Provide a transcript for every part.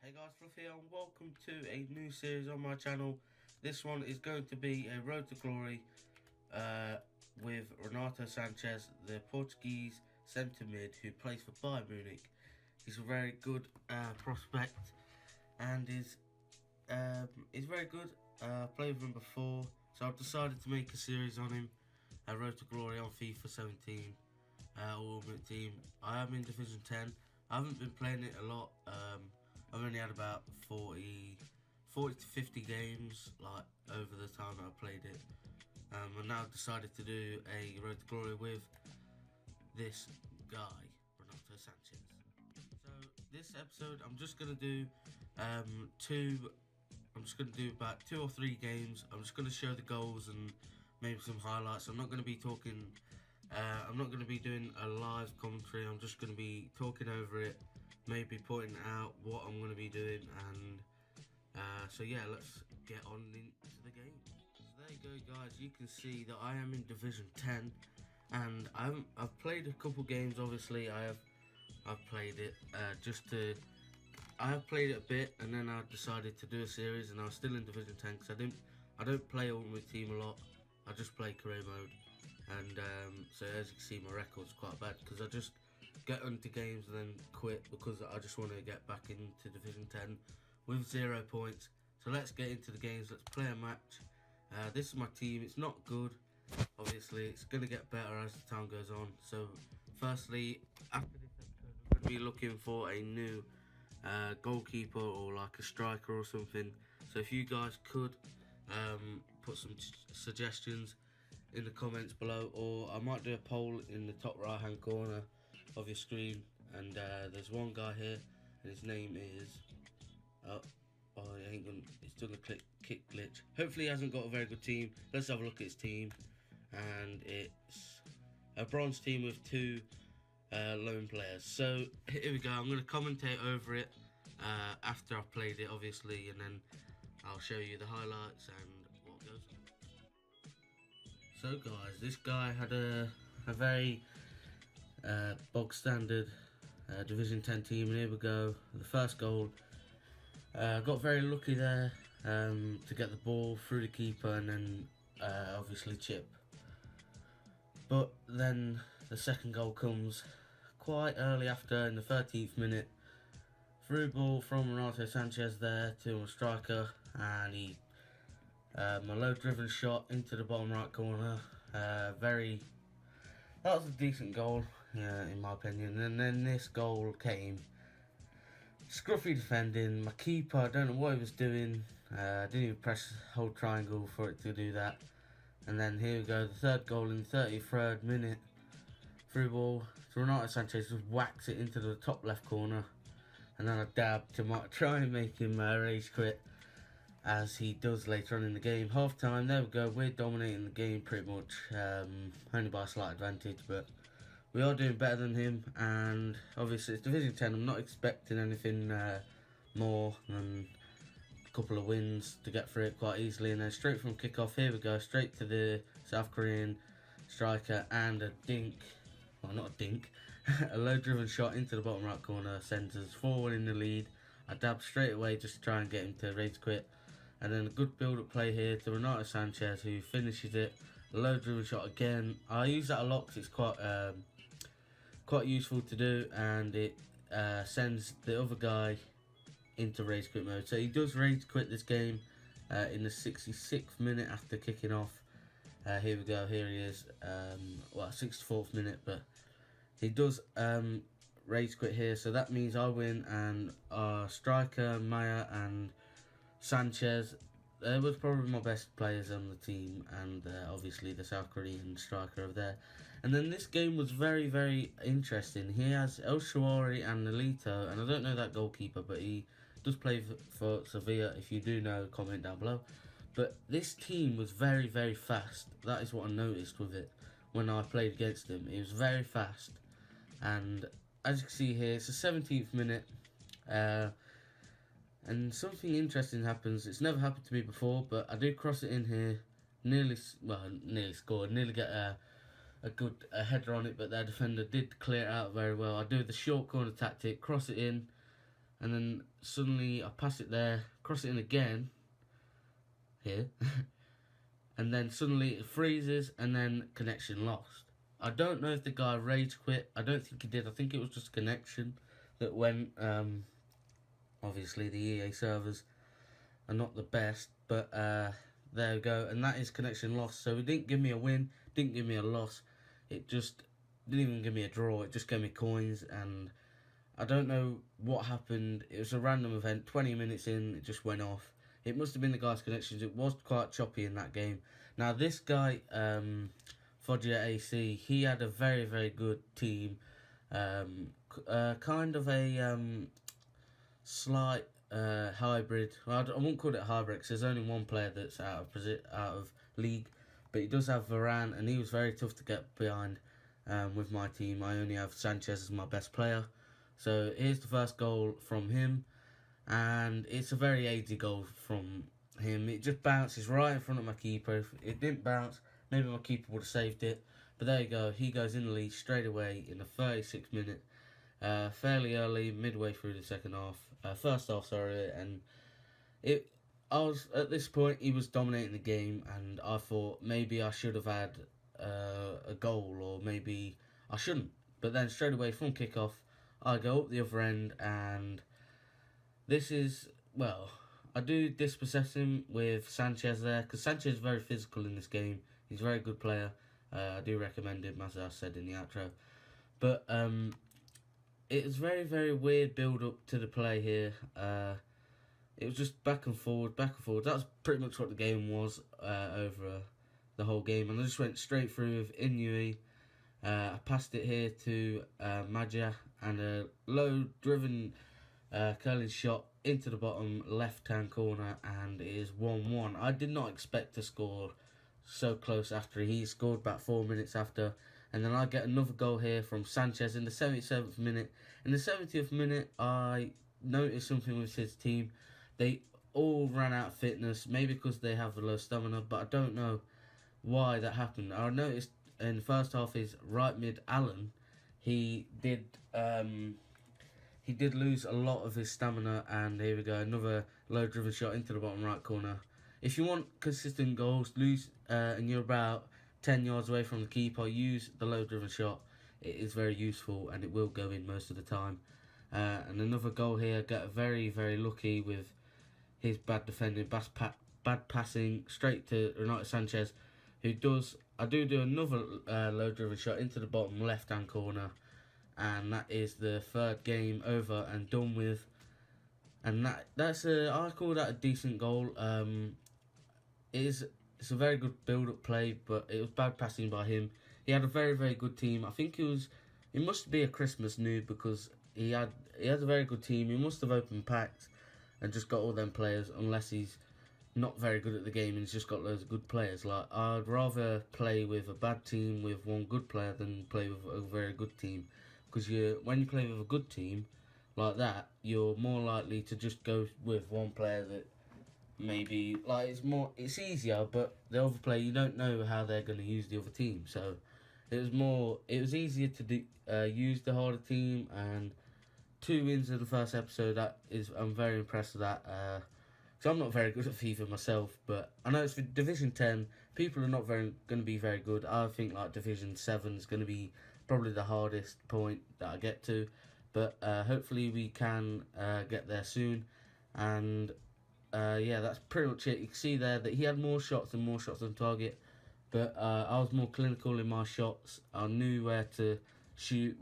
Hey guys, Fluff here and welcome to a new series on my channel. This one is going to be a Road to Glory with Renato Sanches, the Portuguese centre mid who plays for Bayern Munich. He's a very good prospect and is very good. Played with him before, so I've decided to make a series on him. Road to Glory on FIFA 17 Ultimate Team. I am in Division 10. I haven't been playing it a lot. I've only had about 40 to 50 games over the time that I played it. And now I've decided to do a Road to Glory with this guy, Renato Sanches. So this episode I'm just gonna do about 2 or 3 games. I'm just gonna show the goals and maybe some highlights. I'm not gonna be talking I'm not going to be doing a live commentary. I'm just going to be talking over it, maybe pointing out what I'm going to be doing, and so yeah, let's get on into the game. So there you go, guys. You can see that I am in Division 10, and I've played a couple games. Obviously, I've played it I have played it a bit, and then I decided to do a series, and I was still in Division 10 because I don't play Ultimate Team a lot. I just play career mode. And so as you can see, my record's quite bad because I just get into games and then quit because I just want to get back into Division 10 with 0 points. So let's get into the games, let's play a match. This is my team. It's not good, obviously. It's going to get better as the time goes on. So firstly, after this episode, we're going to be looking for a new goalkeeper or like a striker or something. So if you guys could put some suggestions in the comments below, or I might do a poll in the top right hand corner of your screen. And there's one guy here and his name is it's done a kick glitch. Hopefully he hasn't got a very good team. Let's have a look at his team, and it's a bronze team with 2 lone players. So here we go. I'm going to commentate over it after I've played it, obviously, and then I'll show you the highlights and what goes on. So guys, this guy had a very bog standard Division 10 team, and here we go. The first goal, got very lucky there to get the ball through the keeper and then obviously chip. But then the second goal comes quite early after, in the 13th minute. Through ball from Renato Sanches there to a striker, and he a low-driven shot into the bottom right corner. That was a decent goal, in my opinion. And then this goal came. Scruffy defending. My keeper, I don't know what he was doing. Didn't even press hold triangle for it to do that. And then here we go, the third goal in the 33rd minute. Through ball to Renato Sanches, just whacks it into the top left corner. And then a dab to try and make him rage quit, as he does later on in the game. Half time, there we go, we're dominating the game pretty much, only by a slight advantage, but we are doing better than him. And obviously it's Division 10, I'm not expecting anything more than a couple of wins to get through it quite easily. And then straight from kick-off, here we go, straight to the South Korean striker, and a low-driven shot into the bottom right corner, sends us 4-1 in the lead. I dab straight away just to try and get him to rage quit. And then a good build-up play here to Renato Sanches, who finishes it. A low-driven shot again. I use that a lot because it's quite useful to do, and it sends the other guy into rage quit mode. So he does rage quit this game in the 66th minute after kicking off. Here we go, here he is. 64th minute, but he does rage quit here, so that means I win. And our striker Maya and Sanches, they was probably my best players on the team, and obviously the South Korean striker over there. And then this game was very, very interesting. He has El Shawari and Nolito, and I don't know that goalkeeper, but he does play for Sevilla. If you do know, comment down below. But this team was very, very fast. That is what I noticed with it when I played against him. It was very fast, and as you can see here, it's the 17th minute. And something interesting happens. It's never happened to me before, but I do cross it in here. Nearly scored. Nearly get a good header on it, but their defender did clear it out very well. I do the short corner tactic, cross it in, and then suddenly I pass it there, cross it in again, here, and then suddenly it freezes, and then connection lost. I don't know if the guy rage quit. I don't think he did. I think it was just a connection that went. Obviously, the EA servers are not the best, but there we go. And that is connection lost. So it didn't give me a win, didn't give me a loss. It just didn't even give me a draw. It just gave me coins, and I don't know what happened. It was a random event. 20 minutes in, it just went off. It must have been the guy's connections. It was quite choppy in that game. Now, this guy, Foggia AC, he had a very, very good team. Kind of a slight hybrid. Well, I won't call it hybrid because there's only one player that's out of league. But he does have Varane, and he was very tough to get behind with my team. I only have Sanchez as my best player. So here's the first goal from him, and it's a very easy goal from him. It just bounces right in front of my keeper. If it didn't bounce, maybe my keeper would have saved it. But there you go. He goes in the lead straight away in the 36th minute, fairly early, midway through the second half. First half, sorry, and I was at this point. He was dominating the game, and I thought maybe I should have had a goal, or maybe I shouldn't. But then straight away from kickoff, I go up the other end, and this is, well, I do dispossess him with Sanchez there, because Sanchez is very physical in this game. He's a very good player. I do recommend him, as I said in the outro. But it was very, very weird build-up to the play here. It was just back and forward, back and forward. That's pretty much what the game was over the whole game. And I just went straight through with Inui. I passed it here to Maja, and a low-driven curling shot into the bottom left-hand corner, and it is 1-1. I did not expect to score so close after. He scored about 4 minutes after. And then I get another goal here from Sanchez in the 77th minute. In the 70th minute, I noticed something with his team. They all ran out of fitness, maybe because they have the low stamina, but I don't know why that happened. I noticed in the first half, his right mid, Allen, he did lose a lot of his stamina, and here we go, another low-driven shot into the bottom right corner. If you want consistent goals, and you're about 10 yards away from the keeper, use the low-driven shot. It is very useful, and it will go in most of the time. And another goal here, got very, very lucky with his bad defending, bad passing, straight to Renato Sanches, who does, I do another low-driven shot into the bottom left-hand corner, and that is the third game over and done with. And I call that a decent goal. It's a very good build-up play, but it was bad passing by him. He had a very, very good team. I think it must be a Christmas noob, because he had a very good team. He must have opened packs and just got all them players, unless he's not very good at the game and he's just got loads of good players. Like, I'd rather play with a bad team with one good player than play with a very good team, because when you play with a good team like that, you're more likely to just go with one player that maybe, like, it's easier, but the other player, you don't know how they're going to use the other team. So it was easier to use the harder team, and 2 wins in the first episode. I'm very impressed with that. So I'm not very good at FIFA myself, but I know it's for Division 10. People are not going to be very good. I think like Division 7 is going to be probably the hardest point that I get to, but hopefully we can get there soon. And yeah, that's pretty much it. You can see there that he had more shots on target, but I was more clinical in my shots. I knew where to shoot,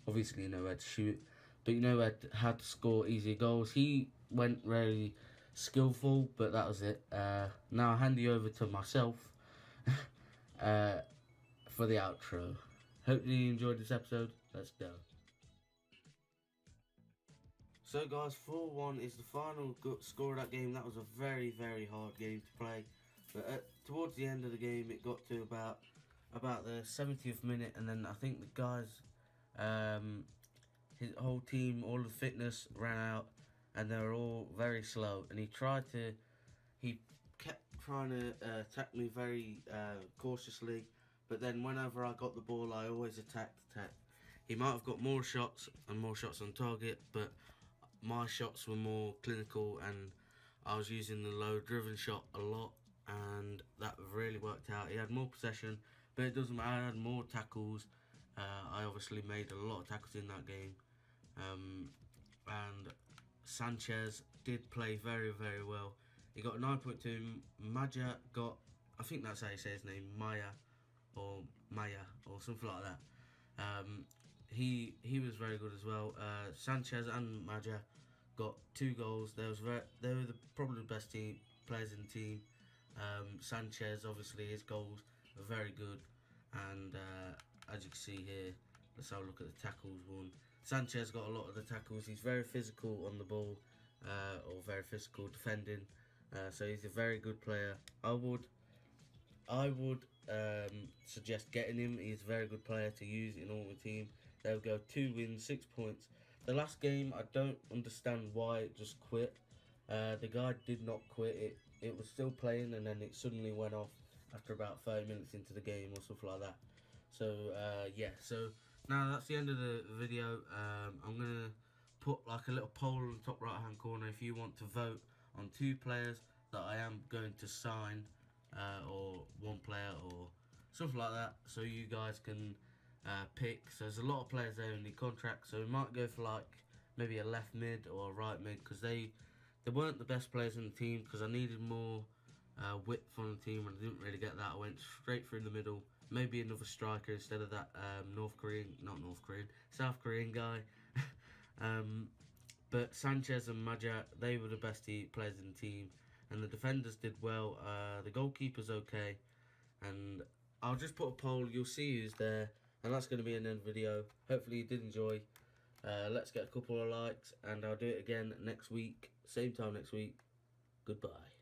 obviously you know where to shoot, but you know how to score easy goals. He went very skillful, but that was it. Now I'll hand you over to myself for the outro. Hopefully you enjoyed this episode. Let's go. So guys, 4-1 is the final score of that game. That was a very, very hard game to play. But towards the end of the game, it got to about the 70th minute, and then I think the guys, his whole team, all the fitness ran out, and they were all very slow. And he kept trying to attack me very cautiously. But then whenever I got the ball, I always attacked. He might have got more shots on target, but my shots were more clinical, and I was using the low driven shot a lot, and that really worked out. He had more possession, but it doesn't matter. I had more tackles. I obviously made a lot of tackles in that game. And Sanchez did play very, very well. He got 9.2. Maja got, I think that's how you say his name, Maya or something like that. He was very good as well. Sanchez and Maja got 2 goals. They were probably the best players in the team. Sanchez, obviously, his goals are very good, and as you can see here, let's have a look at the tackles one. Sanchez got a lot of the tackles. He's very physical on the ball, or very physical defending. So he's a very good player. I would suggest getting him. He's a very good player to use in all the team. They'll go 2 wins, 6 points. The last game, I don't understand why it just quit. The guy did not quit. It was still playing, and then it suddenly went off after about 30 minutes into the game or something like that. So yeah, so now that's the end of the video. I'm gonna put like a little poll in the top right hand corner if you want to vote on 2 players that I am going to sign, or 1 player or something like that, so you guys can pick. So there's a lot of players there in the contract, so we might go for like maybe a left mid or a right mid, because they weren't the best players in the team, because I needed more width on the team, and I didn't really get that. I went straight through the middle. Maybe another striker instead of that South Korean guy. But Sanchez and Maja, they were the best players in the team, and the defenders did well. The goalkeeper's okay, and I'll just put a poll. You'll see who's there, and that's going to be another video. Hopefully you did enjoy. Let's get a couple of likes, and I'll do it again next week, same time next week. Goodbye.